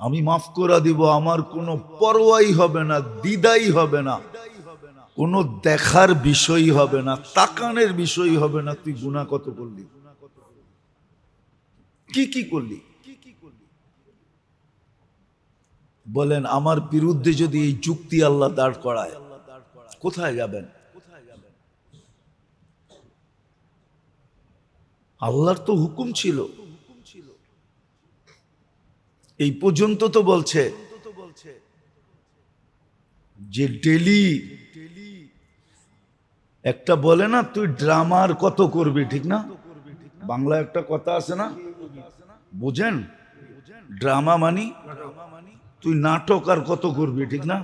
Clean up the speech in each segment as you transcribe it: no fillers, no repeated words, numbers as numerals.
আমি মাফ করে দিব, আমার কোনো পরোয়াই হবে না, দ্বিধাই হবে না, কোনো দেখার বিষয় হবে না, তাকানের বিষয় হবে না। তুই গুনাহ কত করলি, কি কি করলি? বলেন, আমার বিরুদ্ধে যদি এই যুক্তি আল্লাহ দাঁড় করায়, কোথায় যাবেন? আল্লাহর তো হুকুম ছিল, এই পর্যন্ত তো বলছে যে ডেলি একটা বলে না, তুই ড্রামার কত করবি, ঠিক না? বাংলা একটা কথা আছে না, বুঝেন? ড্রামা মানি তুই নাটক আর কত করবি, ঠিক না?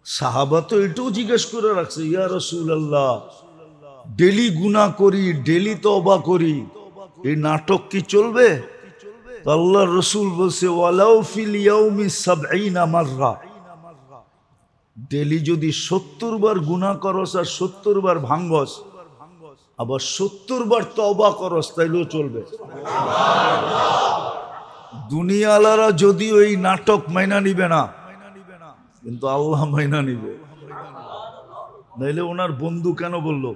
সাহাবা তো এটাও জিজ্ঞেস করে রাখছে, ইয়া রাসূলুল্লাহ, ডেলি গুনাহ করি, ডেলি তওবা করি, এই নাটক কি চলবে? তো আল্লাহর রাসূল বলছে, ওয়ালাউ ফিল ইয়াউমি ৭০ মাররা, ডেলি যদি ৭০ বার গুনাহ করস আর ৭০ বার ভাঙ্গস, আবার ৭০ বার তওবা করস, তাইলেও চলবে। দুনিয়ালারা যদিও এই নাটক মাইনা নিবে না, কিন্তু আল্লাহ মাইনা নিবে। নাইলে ওনার বন্ধু কেন বলল?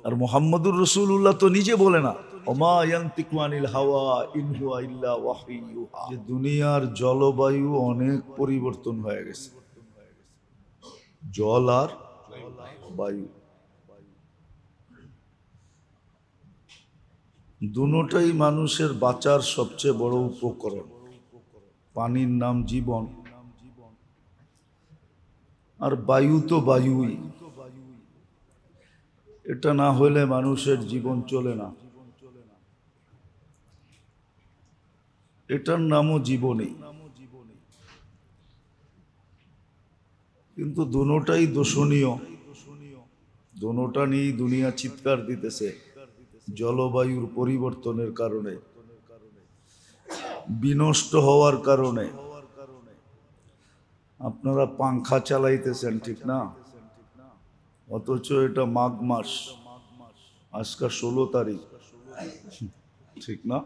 আর মুহাম্মদুর রাসূলুল্লাহ তো নিজে বলে না, ওমা ইয়ানতিকু আনিল হাওয়া ইন হুয়া ইল্লা ওয়াহয়ু ইউহা। যে দুনিয়ার জলবায়ু অনেক পরিবর্তন হয়ে গেছে, জল আর বায়ু দুটোটাই মানুষের বাঁচার সবচেয়ে বড় উপকরণ। পানির নাম জীবন, আর বায়ু তো বায়ুই, এটা না হলে মানুষের জীবন চলে না। এটার নামও জীবনই, কিন্তু দুটোটাই দোষণীয়। দুটোটা নিয়েই দুনিয়া চিৎকার দিতেছে জলবায়ুর পরিবর্তনের কারণে, বিনষ্ট হওয়ার কারণে। আপনারা পাংখা চালাইতেছেন, ঠিক না? অথচ এটা মাঘ মাস, আজকে 16 তারিখ, ঠিক না?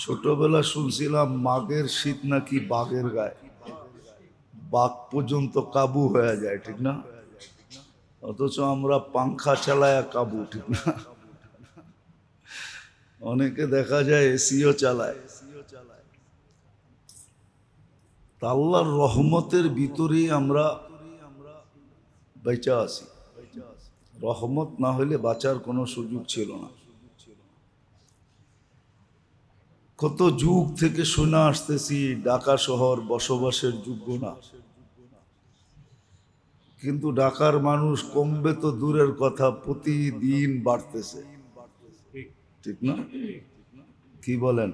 ছোটবেলা শুনছিলাম মাঘের শীত নাকি বাঘের গায়ে, বাঘ পর্যন্ত কাবু হয়ে যায়, ঠিক না? অথচ আমরা পাংখা চালায়া কাবু, ঠিক না? অনেকে দেখা যায় এসিও চালায়। আল্লাহর রহমতের ভিতরেই আমরা বেঁচে আছি। রহমত না হলে বাঁচার কোনো সুযোগ ছিল না। কত যুগ থেকে শুনে আসতেছি ঢাকা শহর বসবাসের যোগ্য না, কিন্তু ঢাকার মানুষ কমবে তো দূরের কথা, প্রতিদিন বাড়তেছে, ঠিক না? কি বলেন?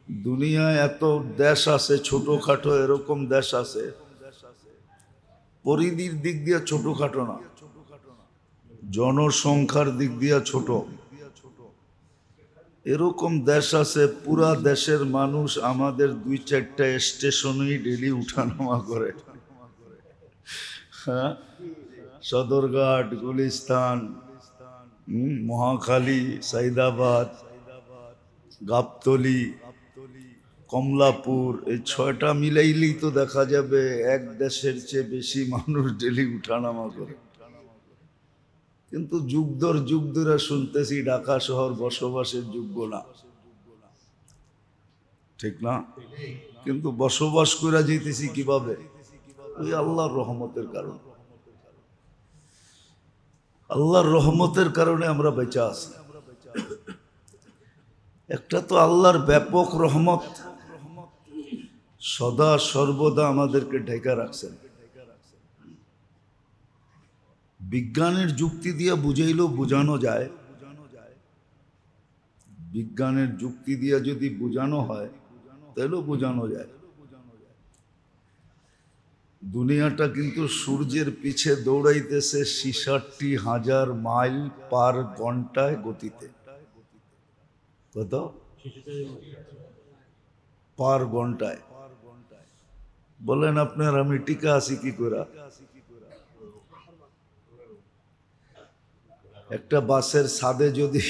দুনিয়ায় এত দেশ আছে ছোটখাটো, এরকম দেশ আছে পরিধির দিক দিয়ে ছোটখাটো না, জনসংখ্যার দিক দিয়ে ছোট। এরকম দেশ আছে পুরা দেশের মানুষ আমাদের ২-৪টা স্টেশনেই ডেলি উঠানামা করে। হ্যাঁ, সদরঘাট, গুলিস্তান, মহাখালী, সাইদাবাদ, গাবতলী, কমলাপুর, এই 6টা মিলাইলেই তো দেখা যাবে এক দেশের চেয়ে বেশি মানুষ ডেলি উঠানামা করে। কিন্তু যুগ ধরে শুনতেছি ঢাকা শহর বসবাসের যোগ্য না, ঠিক না? কিন্তু বসবাস করে যেতেছি কিভাবে? ওই আল্লাহর রহমতের কারণে। আল্লাহর রহমতের কারণে আমরা বেঁচে আছি। একটা তো আল্লাহর ব্যাপক রহমত, সদা সর্বদা আমাদেরকে ঢেকে রাখছেন। বিজ্ঞানের যুক্তি দিয়ে বুঝাইলেও বোঝানো যায়, বিজ্ঞানের যুক্তি দিয়ে যদি বোঝানো হয় তাহলেও বোঝানো যায়। দুনিয়াটা কিন্তু সূর্যের পিছে দৌড়াইতেছে ৬৬,০০০ মাইল পার ঘন্টায় গতিতে। কত? পার ঘন্টায়। বলেন আপনার আমি টিকা আছি কি করে? একটা বাসের ছাদে যদি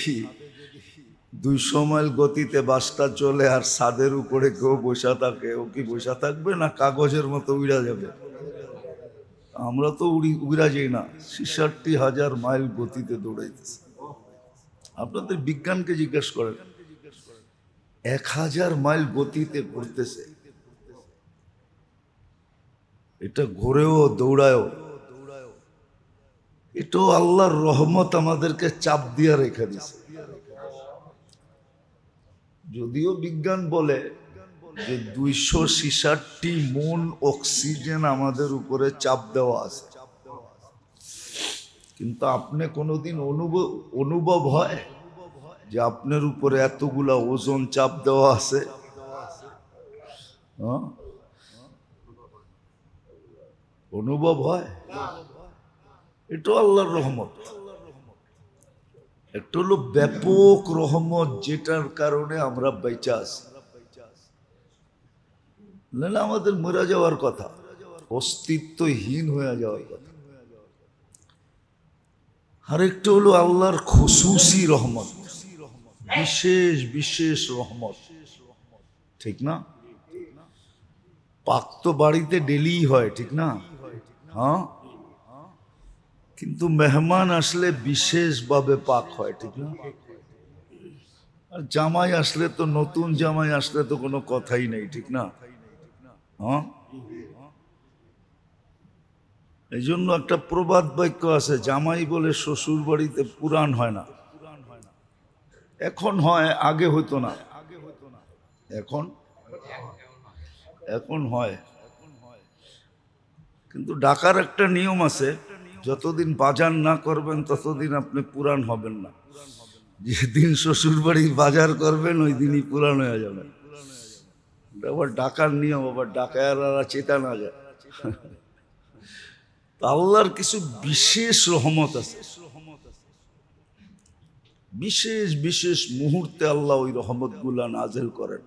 200 মাইল গতিতে বাসটা চলে আর ছাদের উপরে কেউ বসা থাকে, ও কি বসা থাকবে না কাগজের মতো উড়া যাবে? আমরা তো উড়া যাই না, 66,000 মাইল গতিতে দৌড়াইতেছে। আপনাদের বিজ্ঞানকে জিজ্ঞেস করেন, 1000 মাইল গতিতে ঘুরতেছে, এটা ঘুরেও দৌড়ায়ও, এটাও আল্লাহর রহমত আমাদেরকে চাপ দিয়ে রেখে দিছে। যদিও বিজ্ঞান বলে যে 266 মন অক্সিজেন আমাদের উপরে চাপ দেওয়া আছে, কিন্তু আপনি কোনোদিন অনুভব হয় যে আপনার উপরে এতগুলা ওজন চাপ দেওয়া আছে? অনুভব হয়? এটা আল্লাহর রহমত। একটা হলো ব্যাপক রহমত, যেটার কারণে আমরা বেঁচে আছি, নাহলে আমাদের মরে যাওয়ার কথা, অস্তিত্বহীন হয়ে যাওয়ার কথা। আরেকটা হলো আল্লাহর খুসুসি রহমত, বিশেষ বিশেষ রহমত, ঠিক না? পাক তো বাড়িতে ডেলি হয়, ঠিক না? হ্যাঁ, কিন্তু মেহমান আসলে বিশেষভাবে পাক হয়, ঠিক না? আর জামাই আসলে তো, নতুন জামাই আসলে তো কোনো কথাই নেই, ঠিক না? হ্যাঁ, এই জন্য একটা প্রবাদ বাক্য আছে, জামাই বলে শ্বশুর বাড়িতে পুরাণ হয় না। এখন হয়, আগে হইতো না। এখন এখন হয়, কিন্তু ডাকার একটা নিয়ম আছে, যতদিন বাজার না করবেন ততদিন আপনি পুরাণ হবেন না। যেদিন শ্বশুর বাড়ি বাজার করবেন ওই দিনই পুরাণ হয়ে যাবেন। আবার ডাকার নিয়ম, আবার ডাকায়ারা চেতা না যায়। আল্লাহর কিছু বিশেষ রহমত আছে, বিশেষ বিশেষ মুহূর্তে আল্লাহ ওই রহমত গুলা নাজেল করেন।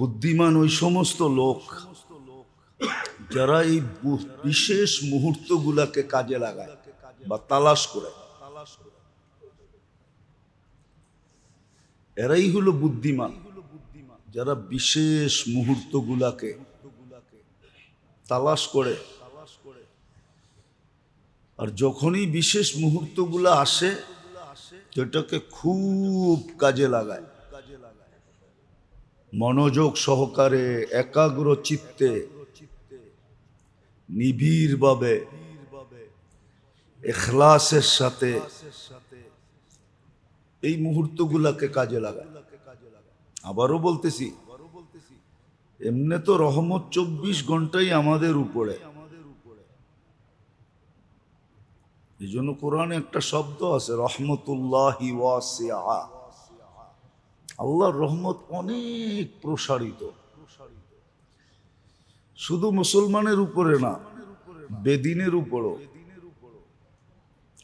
বুদ্ধিমান ওই সমস্ত লোক যারা এই বিশেষ মুহূর্ত গুলাকে কাজে লাগায় বা তালাশ করে, এরাই হলো বুদ্ধিমান, যারা বিশেষ মুহূর্ত গুলাকে তালাশ করে। আর যখনই বিশেষ মুহূর্ত গুলা আসে, সেটাকে খুব কাজে লাগায়, মনোযোগ সহকারে, একাগ্র চিত্তে, নিবিড়ভাবে, ইখলাসের সাথে এই মুহূর্তগুলাকে কাজে লাগায়। আবারও বলতেছি, এমনি তো রহমত 24 ঘন্টাই আমাদের উপরে। এই জন্য কোরআনে একটা শব্দ আছে, রহমতুল্লাহি ওয়াসিআ, আল্লাহর রহমত অনেক প্রসারিত। শুধু মুসলমানের উপরে না, বেদিনের উপরও,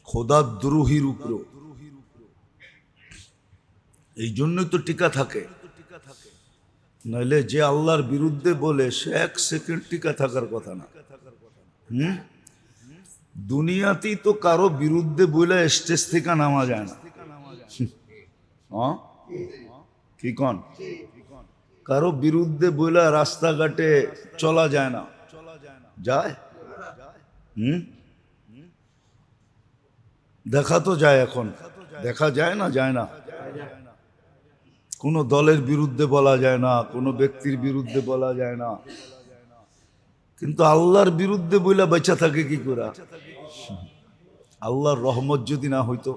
খোদাদ্রোহীর উপরও। এই জন্যই তো টিকা থাকে, নইলে যে আল্লাহর বিরুদ্ধে বলে সে 1 সেকেন্ড টিকা থাকার কথা না। দুনিয়াতেই তো কারো বিরুদ্ধে বলে স্টেজ থেকে নামা যায় না। কি কন? কারো বিরুদ্ধে বলে রাস্তাঘাটে চলা যায় না, যায়? দেখা তো যায়, এখন দেখা যায় না? যায় না। কোনো দলের বিরুদ্ধে বলা যায় না, কোনো ব্যক্তির বিরুদ্ধে বলা যায় না, কিন্তু আল্লাহর বিরুদ্ধে বইলা বেঁচা থাকে কি করে? আল্লাহর রহমত যদি না হইতো,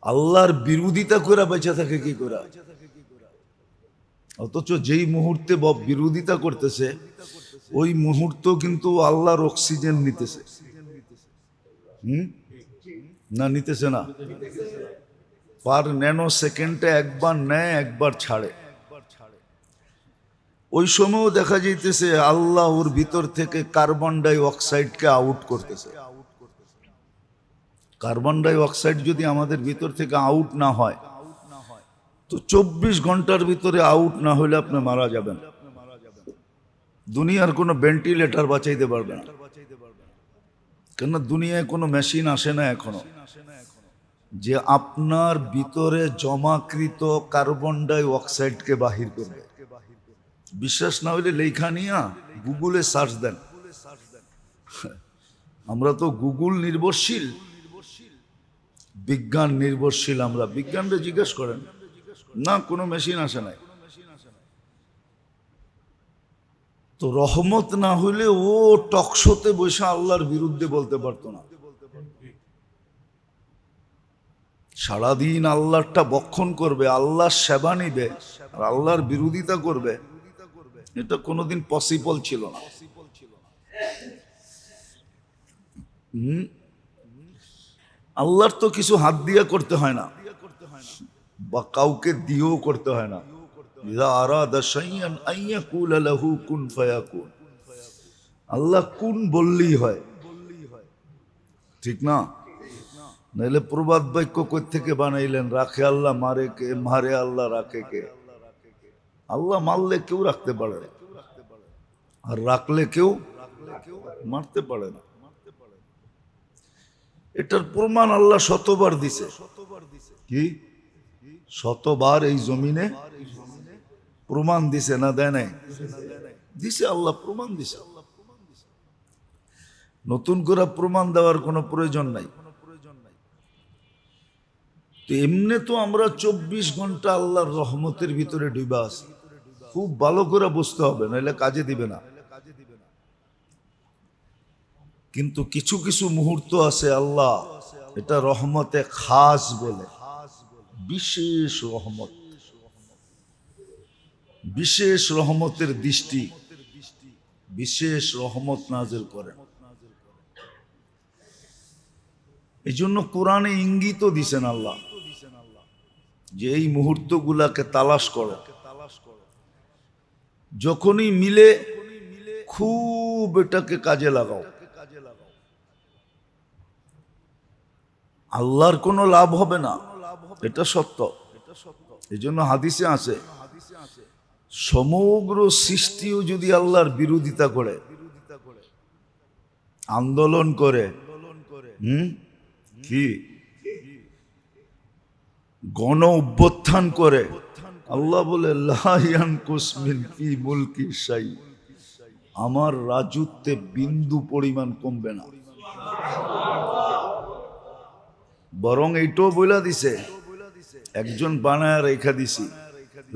আল্লাহর বিরোধিতা করে বেঁচে থাকে কি করে? অথচ যেই মুহূর্তে বিরোধিতা করতেছে ওই মুহূর্ত কিন্তু আল্লাহর অক্সিজেন নিতেছে। না নিতেছে না? পার ন্যানো সেকেন্ডে একবার নেয়, একবার ছাড়ে। ওই সময়ও দেখা যাইতেছে আল্লাহ ওর ভিতর থেকে কার্বন ডাই অক্সাইডকে আউট করতেছে। কার্বন ডাই অক্সাইড যদি আমাদের ভিতর থেকে আউট না হয় তো 24 ঘন্টার ভিতরে আউট না হলে আপনি মারা যাবেন। দুনিয়ার কোনো ভেন্টিলেটর বাঁচাইতে পারবে না। কেন দুনিয়ায় কোনো মেশিন আসে না এখনো যে আপনার ভিতরে জমাকৃত কার্বন ডাই অক্সাইডকে বাহির করবে। বিশ্বাস না হইলে লেখা নিয়া গুগলে সার্চ দেন। আমরা তো গুগল নির্ভরশীল, বিজ্ঞান নির্ভরশীল। আমরা বিজ্ঞানকে জিজ্ঞেস করেন না, কোনো মেশিন আসে নাই। তো রহমত না হইলে ও টকশোতে বসে আল্লাহর বিরুদ্ধে বলতে পারতো না। সারাদিন আল্লাহটা বক্ষণ করবে, আল্লাহর সেবা নিবে আর আল্লাহর বিরোধিতা করবে, এটা কোনোদিন পসিবল ছিল না। আল্লাহর তো কিছু হাত দিয়ে করতে হয় না বা কাউকে দিয়েও করতে হয় না। আল্লাহ কুন বললেই হয়, ঠিক না? নাহলে প্রবাদ বাক্য কই থেকে বানাইলেন? রাখে আল্লাহ, মারে কে? মারে আল্লাহ, রাখে কে? আল্লাহ মারলে কেউ রাখতে পারে না, আর রাখলে কেউ মারতে পারে না। এটার প্রমাণ আল্লাহ শতবার দিছে। কি শতবার এই জমিনে প্রমাণ দিছে না? দেয় নাই? দিছে, আল্লাহ প্রমাণ দিছে। নতুন করে প্রমাণ দেওয়ার কোনো প্রয়োজন নাই। তো এমনি তো আমরা 24 ঘন্টা আল্লাহর রহমতের ভিতরে ডুবা আছি। খুব ভালো করে বুঝতে হবে, নাহলে কাজে দিবে না। কিন্তু কিছু কিছু মুহূর্ত আছে আল্লাহ এটা রহমতে খাস বলে, বিশেষ রহমত, বিশেষ রহমতের দৃষ্টি, বিশেষ রহমত নাযিল করেন। এই জন্য কোরআনে ইঙ্গিতও দিছেন আল্লাহ যে এই মুহূর্তগুলাকে তালাশ করো, যখনই মিলে খুব এটাকে কাজে লাগাও। আল্লাহর কোনো লাভ হবে না, এটা সত্য। এই জন্য হাদিসে আছে সমগ্র সৃষ্টিও যদি আল্লাহর বিরোধিতা করে, আন্দোলন করে, কি গণ অভ্যুত্থান করে, আল্লাহ বলে লা ইয়ানকুস মিন ফি মুলকি শাই, আমার রাজত্বে বিন্দু পরিমাণ কমবে না। বরং এইটাও বইলা দিছে, একজন বানায় রেখা দিছি,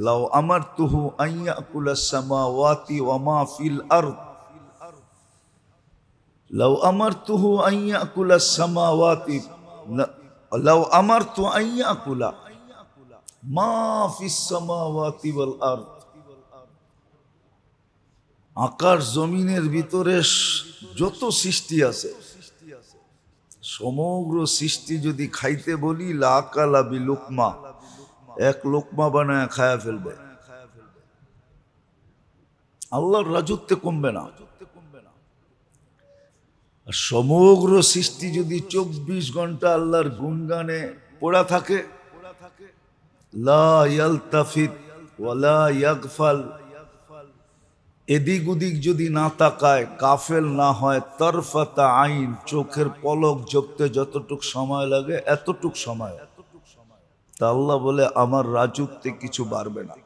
লাউ আমারতুহু আইয়াকুলাস সামাওয়াতি ওয়া মা ফিল আরদ, লাউ আমারতুহু আইয়াকুলাস সামাওয়াতি, লাউ আমারতু আইয়াকুলা মা ফিস সামাওয়াতি ওয়াল আরদ, আকাশ জমিনের ভিতরে যত সৃষ্টি আছে সমগ্র সৃষ্টি যদি খাইতে বলি লাকালা বিলুকমা, এক লোকমা বানায় খায়া ফেলবে। আল্লাহর রাজত্বে কমবে না। সমগ্র সৃষ্টি যদি 24 ঘন্টা আল্লাহর গুণগানে পড়া থাকে, লা ইয়ালতাফিত ওয়ালা ইয়াগফাল, এদিক ওদিক যদি না তাকায়, গাফেল না হয়, তরফাতা আইন, চোখের পলক ঝপতে যতটুক সময় লাগে এতটুক সময়, তা আল্লাহ বলে আমার রাজত্বে কিছু বাড়বে না।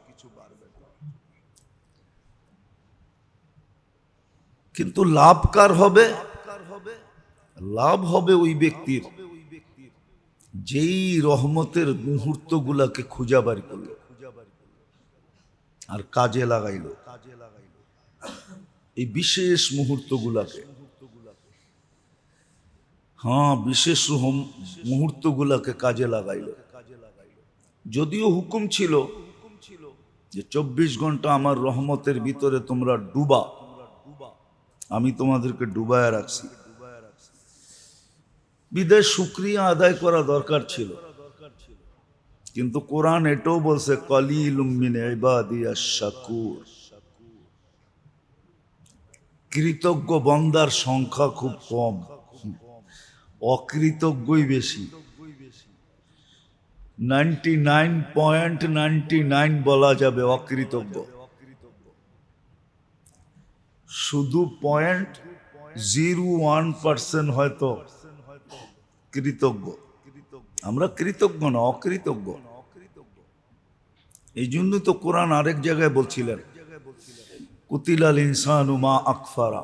কিন্তু লাভ কার হবে? লাভ হবে ওই ব্যক্তির যেই রহমতের মুহূর্ত গুলাকে খুঁজা বার করলো আর কাজে লাগাইলো, এই বিশেষ মুহূর্ত গুলাকে, হ্যাঁ বিশেষ মুহূর্ত গুলাকে কাজে লাগাইলো। যদিও হুকুম ছিল যে 24 ঘন্টা আমার রহমতের ভিতরে তোমরা ডুবা, আমি তোমাদেরকে ডুবায় রাখছি, বিদায় শুকরিয়া আদায় করা দরকার ছিল। কিন্তু কোরআন এটাও বলছে কলিলুম মিন ইবাদিয়াশ শাকুর, কৃতজ্ঞ বন্দার সংখ্যা খুব কম, অকৃতজ্ঞই বেশি। 99.99 বলা যাবে অকৃতজ্ঞ, শুধু 0.1% হয়তো কৃতজ্ঞ। আমরা কৃতজ্ঞ না, অকৃতজ্ঞ। এই জন্য তো কোরআন আরেক জায়গায় বলছিলেন, কুতিলাল ইনসানু মা আকফারা।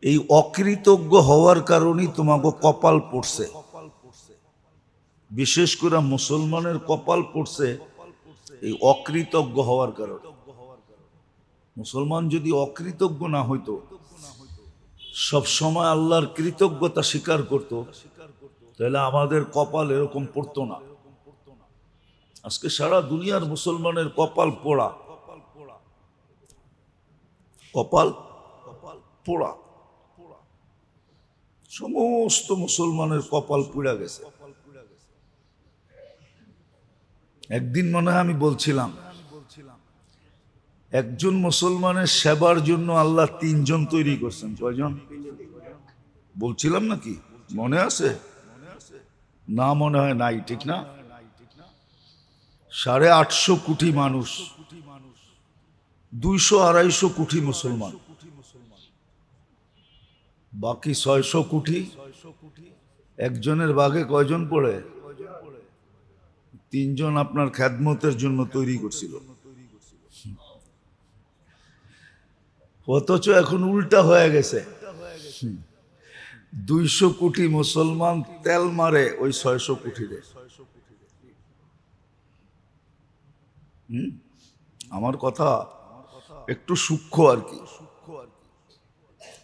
এই অকৃতজ্ঞ হওয়ার কারণেই তোমাকে কপাল পড়ছে। বিশেষ করে মুসলমানের কপাল পড়ছে এই অকৃতজ্ঞ হওয়ার কারণে। মুসলমান যদি অকৃতজ্ঞ না হইতো, সব সময় আল্লাহর কৃতজ্ঞতা স্বীকার করত, তাহলে আমাদের কপাল এরকম পড়তো না। আজকে সারা দুনিয়ার মুসলমানের কপাল পোড়া, কপাল পোড়া। সমস্ত মুসলমানের কপাল পুড়া গেছে। একদিন মনে হয় আমি বলছিলাম, একজন মুসলমানের সেবার জন্য আল্লাহ 3 জন তৈরি করছেন। কয়জন বলছিলাম নাকি? মনে আছে না? মনে হয় নাই, ঠিক না? 850 কোটি মানুষ, 200-250 কোটি মুসলমান, বাকি 600 কোটি একজনের ভাগে কয়জন পড়ে? 3 জন আপনার খেদমতের জন্য তৈরি করছিল। অথচ এখন উল্টা হয়ে গেছে। 200 কোটি মুসলমান তেল মারে ওই 600 কোটিরে। আমার কথা একটু সূক্ষ্ম আর কি,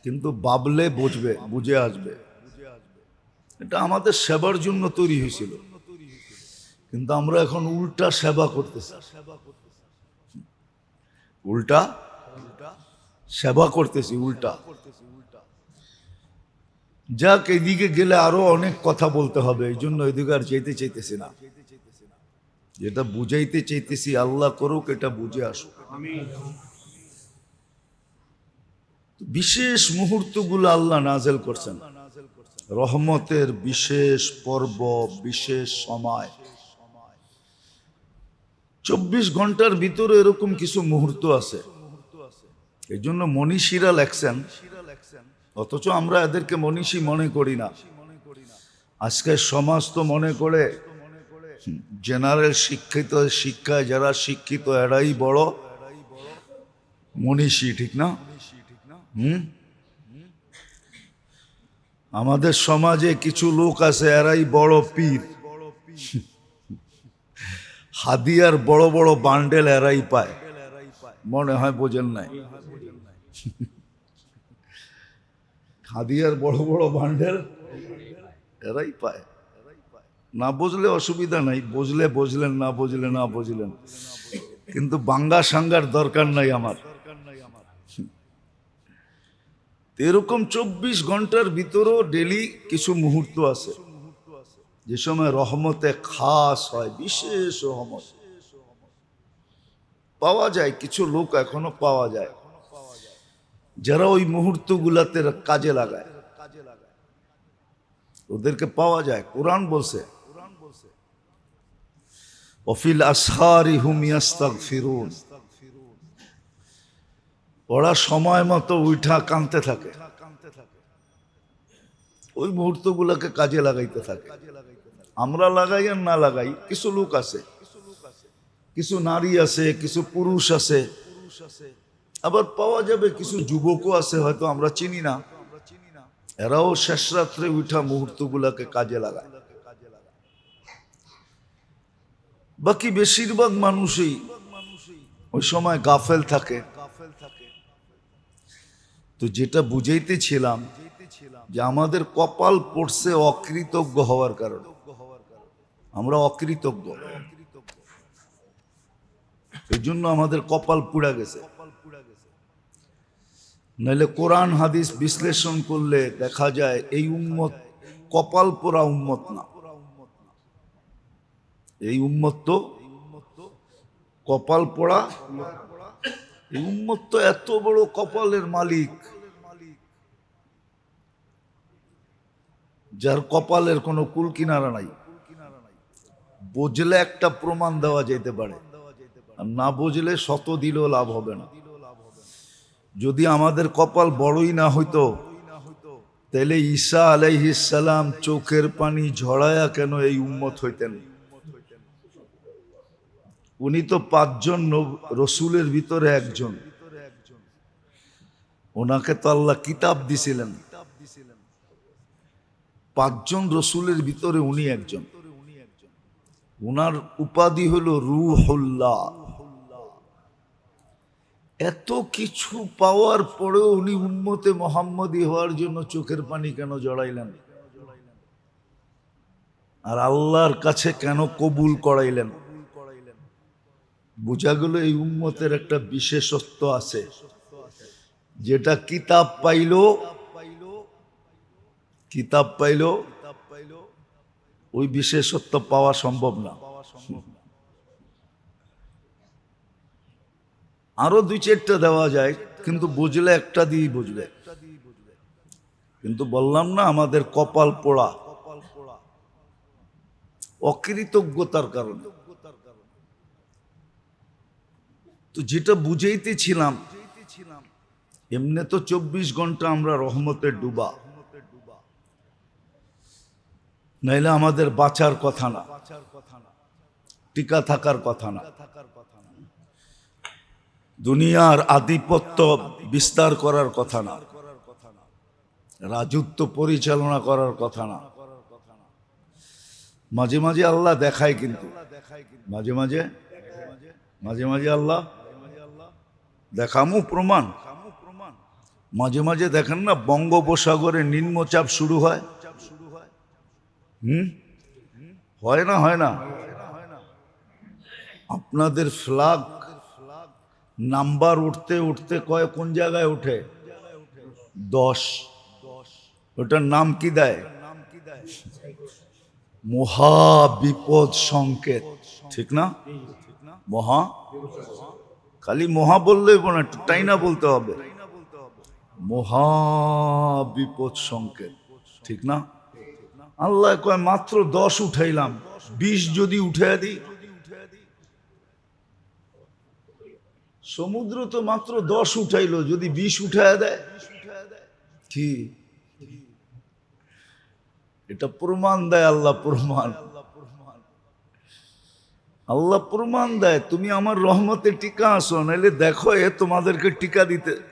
কিন্তু বাবলে বুঝবে, বুঝে আসবে। এটা আমাদের সেবার জন্য তৈরি হয়েছিল, কিন্তু আমরা এখন উল্টা সেবা করতেছি। উল্টা সেবা করতেছি, উল্টা। যাক, এদিকে গেলে আরো অনেক কথা বলতে হবে, এই জন্য এদিকে আর যেতে চাইতেছি না। যেটা বুঝাইতে চাইতেছি আল্লাহ করুক এটা বুঝে আসুক। বিশেষ মুহূর্তগুলো আল্লাহ নাজেল করছেন, রহমতের বিশেষ পর্ব, বিশেষ সময়। 24 ঘন্টার ভিতরে এরকম কিছু মুহূর্ত আছে, এই জন্য মনীষীরা লেখছেন, অথচ আমরা এদেরকে মনীষী মনে করি না। আজকের সমাজ তো মনে করে জেনারেল শিক্ষিত, শিক্ষায় যারা শিক্ষিত এরাই বড় মনীষী, ঠিক না? আমাদের সমাজে কিছু লোক আছে এরাই বড় পীর। হাদিয়ার বড় বড় বান্ডেল এরাই পায়, মনে হয় বোঝেন নাই? হাদিয়ার বড় বড় বান্ডেল এরাই পায়। না বুঝলে অসুবিধা নাই, বুঝলে বুঝলেন, না বুঝলে না বুঝলেন, কিন্তু বাঙ্গা সাঙ্গার দরকার নাই আমার। এরকম 24 ঘন্টার ভিতরেও ডেলি কিছু মুহূর্ত আছে যে সময় রহমতে খাস হয়, বিশেষ রহমত পাওয়া যায়। কিছু লোক এখনো পাওয়া যায় যারা ওই মুহূর্তগুলাতে কাজে লাগায়, ওদেরকে পাওয়া যায়। কোরআন বলছে, ওয়াফিল আসহারি হুম ইয়াস্তাগফিরুন, ওরা সময় মতো উঠা কাঁদতে থাকে, ওই মুহূর্তগুলোকে কাজে লাগাইতে থাকে। আমরা লাগাই আর না লাগাই, কিছু লোক আছে, কিছু নারী আছে, কিছু পুরুষ আছে, আবার পাওয়া যাবে কিছু যুবকও আছে, হয়তো আমরা চিনি না, এরাও শেষ রাত্রে উঠা মুহূর্তগুলোকে কাজে লাগায়। বাকি বেশিরভাগ মানুষই ওই সময় গাফেল থাকে। তো যেটা বুঝাইতেছিলাম যে আমাদের কপাল পড়ছে অকৃতজ্ঞ হওয়ার কারণে, আমরা অকৃতজ্ঞ, এই জন্য আমাদের কপাল পুড়া গেছে। নাহলে কোরআন হাদিস বিশ্লেষণ করলে দেখা যায় এই উম্মত কপাল পোড়া উম্মত না, এই উম্মত তো কপাল পোড়া। এই উম্মত তো এত বড় কপালের মালিক, যার কপালের কোনো কুল কিনারা নাই। বুঝলে একটা প্রমাণ দেওয়া যেতে পারে, আর না বুঝলে শত দিলেও লাভ হবে না। যদি আমাদের কপাল বড়ই না হইতো তাহলে ঈসা আলাইহিস সালাম চোখের পানি ঝরায়া কেন এই উম্মত হইতেন? উনি তো 5 জন রসুলের ভিতরে একজন। ওনাকে তো আল্লাহ কিতাব দিছিলেন। 5 জন রসুলের ভিতরে উনি একজন। উনার উপাধি হলো রূহুল্লাহ। এত কিছু পাওয়ার পরেও উনি উম্মতে মুহাম্মদী হওয়ার জন্য চোখের পানি কেন জড়াইলেন? আর আল্লাহর কাছে কেন কবুল করাইলেন? বোঝা গেল এই উম্মতের একটা বিশেষত্ব আছে, যেটা কিতাব পাইলো ওই বিশেষত্ব পাওয়া সম্ভব না। আরো 2-4টা দেওয়া যায়, কিন্তু বুঝলে একটা দিয়েই বুঝবে। কিন্তু বললাম না, আমাদের কপাল পোড়া অকৃতজ্ঞতার কারণে। তো যেটা বুঝাইতেছিলাম, এমনি তো 24 ঘন্টা আমরা রহমতে ডুবা, নাইলে আমাদের বাঁচার কথা না, টিকা থাকার কথা না, দুনিয়ার আধিপত্য বিস্তার করার কথা না, রাজত্ব পরিচালনা করার কথা না। মাঝে মাঝে আল্লাহ দেখায়, কিন্তু মাঝে মাঝে আল্লাহ দেখামু প্রমাণ। মাঝে মাঝে দেখেন না, বঙ্গোপসাগরে নিম্নচাপ শুরু হয়। হয় না? আপনাদের ফ্ল্যাগ নাম্বার উঠতে উঠতে কোন জায়গায় ওঠে? 10। ওটার নাম কি দেয়? মহা বিপদ সংকেত, ঠিক না? মহা, খালি মহা বললেই না, একটু টাইনা বলতে হবে, মহা বিপদ সংকেত, ঠিক না? আল্লাহ কয় মাত্র 10 উঠাইলাম, 20 যদি উঠাইয়া দিই। সমুদ্র তো মাত্র 10 উঠাইলো, যদি 20 উঠাইয়া দেয় কি? এটা প্রমাণ দেয় আল্লাহ, আল্লাহ প্রমাণ দেয় তুমি আমার রহমতে টিকা আসো, নাইলে দেখো এ তোমাদেরকে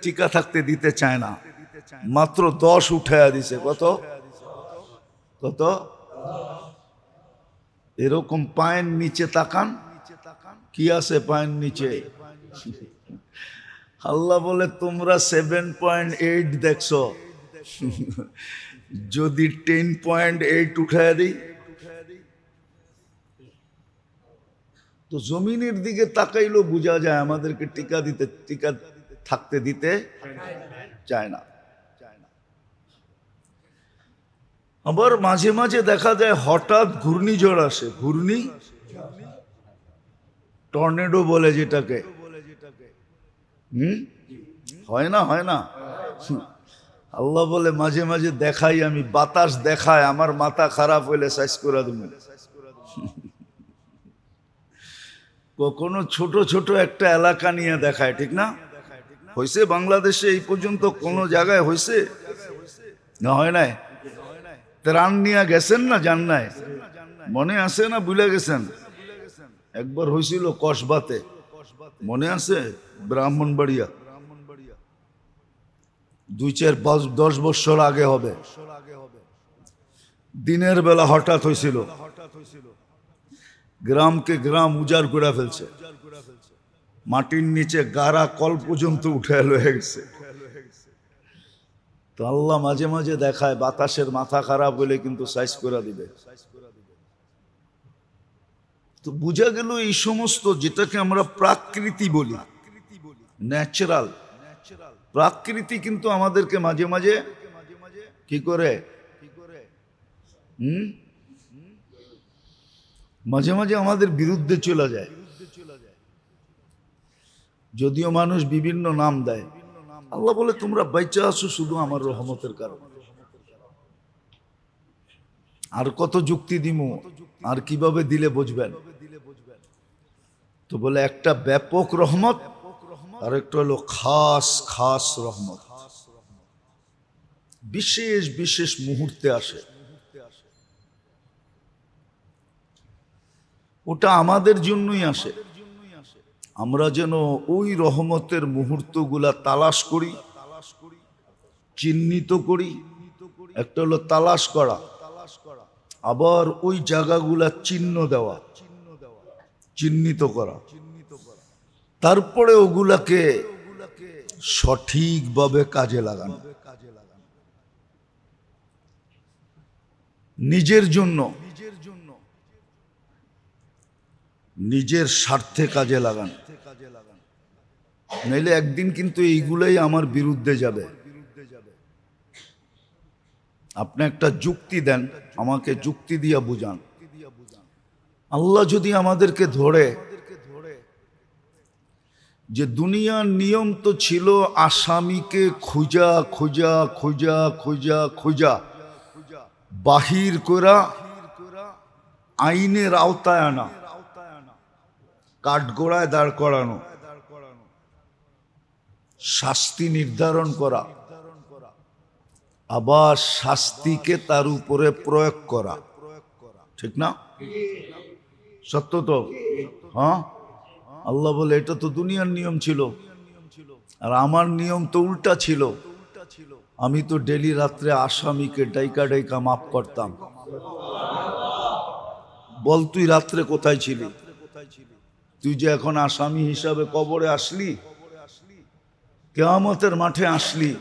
টিকা থাকতে দিতে চায় না। মাত্র 10 উঠাইয়া দিছে। কত? এরকম পায়ের নিচে তাকান, কি আছে পায়ের নিচে? আল্লাহ বলে তোমরা 7.8 দেখছো, যদি 10.8 উঠাইয়া দিই, তো জমিনের দিকে তাকাইলো বোঝা যায় আমাদেরকে টিকা থাকতে দিতে চায় না। আবার মাঝে মাঝে দেখা যায় হঠাৎ ঘূর্ণিঝড় আসে, টর্নেডো বলে যেটাকে। হয় না? আল্লাহ বলে মাঝে মাঝে দেখাই আমি, বাতাস দেখায়, আমার মাথা খারাপ হইলে সাইজ করে দেবেন। কখনো ছোট ছোট একটা এলাকা নিয়ে দেখায়, ঠিক না? হয়েছে বাংলাদেশে এই পর্যন্ত কোন জায়গায় হয়েছে না? হয় নাই? ত্রাণ নিয়ে গেছেন না? যান নাই? মনে আছে না ভুলে গেছেন? একবার হয়েছিল কসবাতে, মনে আছে? ব্রাহ্মণবাড়িয়া, 2-4-10 বছর আগে হবে। দিনের বেলা হঠাৎ হয়েছিল, গ্রামকে গ্রাম উজাড় করে ফেলছে, মাটির নিচে গাড়া কল পর্যন্ত উঠে লয়ে গেছে। তো আল্লাহ মাঝে মাঝে দেখায় বাতাসের মাথা খারাপ হলে কিন্তু সাইজ করে দিবে। তো বোঝা গেল এই সমস্ত, যেটাকে আমরা প্রাকৃতি বলি, ন্যাচারাল প্রাকৃতি, কিন্তু আমাদেরকে মাঝে মাঝে কি করে? মাঝে মাঝে আমাদের বিরুদ্ধে চলে যায়। যদিও মানুষ বিভিন্ন নাম দেয়, আল্লাহ বলে তোমরা বাইচা আছো শুধু আমার রহমতের কারণে। আর কত যুক্তি দিমু, আর কিভাবে দিলে বুঝবেন? তো বলে একটা ব্যাপক রহমত আর একটা হলো খাস খাস রহমত, বিশেষ বিশেষ মুহূর্তে আসে। ওটা আমাদের জন্যই আসে, আমরা যেন ওই রহমতের মুহূর্তগুলা তালাশ করি, চিহ্নিত করি। একটা হলো তালাশ করা, আবার ওই জায়গাগুলা চিহ্ন দেওয়া, চিহ্নিত করা, তারপরে ওগুলাকে সঠিকভাবে কাজে লাগানো। নিজের জন্য, নিজের স্বার্থে কাজে লাগান, নাইলে একদিন কিন্তু এইগুলাই আমার বিরুদ্ধে যাবে। আপনি একটা যুক্তি দেন, আমাকে যুক্তি দিয়া বুঝান। আল্লাহ যদি আমাদেরকে ধরে যে দুনিয়ার নিয়ম তো ছিল আসামিকে খুঁজা খুঁজা খুঁজা খুঁজা খুঁজা বাহির করা, আইনের আওতায় আনা, কাঠগড়ায় দাঁড় করানো, শাস্তি নির্ধারণ করা, আবার শাস্তিকে তার উপরে প্রয়োগ করা, ঠিক না? সত্য তো? হ্যাঁ, আল্লাহ বলে এটা তো দুনিয়ার নিয়ম ছিল, আর আমার নিয়ম তো উল্টা ছিল। আমি তো ডেলি রাত্রে আসামিকে ডাইকা ডাইকা মাফ করতাম। বল তুই রাত্রে কোথায় ছিলি? তুই যে এখন আসামি হিসাবে কবরে আসলি, কিয়ামতের মাঠে আসলি,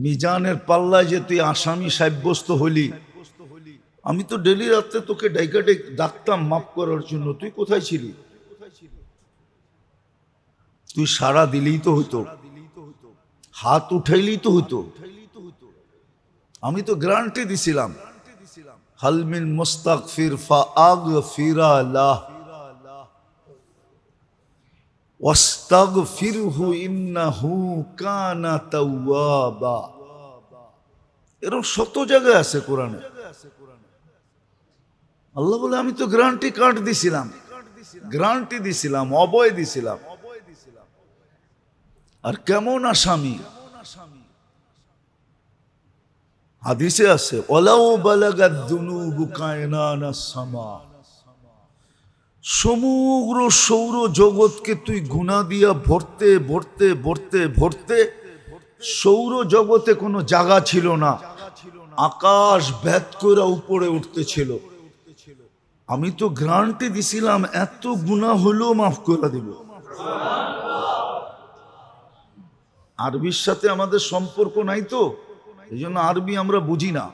মিজানের পাল্লায় যে তুই আসামি সাব্যস্ত হলি, আমি তো ডেলি রাত্রে তোকে ডাইকা ডাকতাম মাফ করার জন্য, তুই কোথায় ছিলি? তুই সাড়া দিলেই তো হইতো, হাত উঠাইলেই তো হইতো। আমি তো গ্যারান্টি দিছিলাম, হাল মিন মুস্তাগফির ফাআগফিরা লাহ ওয়াস্তাগফিরহু ইন্নাহু কানা তাওয়াবা। এরকম শত জায়গায় আছে কোরআনে। আল্লাহ বলে আমি তো গ্যারান্টি কার্ড দিছিলাম, গ্যারান্টি দিছিলাম, অভয় দিছিলাম। আর কেমন আসামি? হাদিসে আছে ওয়ালাউ বালাগাদ যুনুবু কায়নানাস সামা, সমগ্র সৌর জগৎকে তুই গুনাহ দিয়া ভরতে ভরতে ভরতে ভরতে সৌর জগতে কোনো জায়গা ছিল না, আকাশ ভেদ করে উপরে উঠতেছিল। আমি তো গ্যারান্টি দিছিলাম এত গুনাহ হলেও মাফ করে দিব। আরবির সাথে আমাদের সম্পর্ক নাই তো, এই জন্য আরবি আমরা বুঝি না।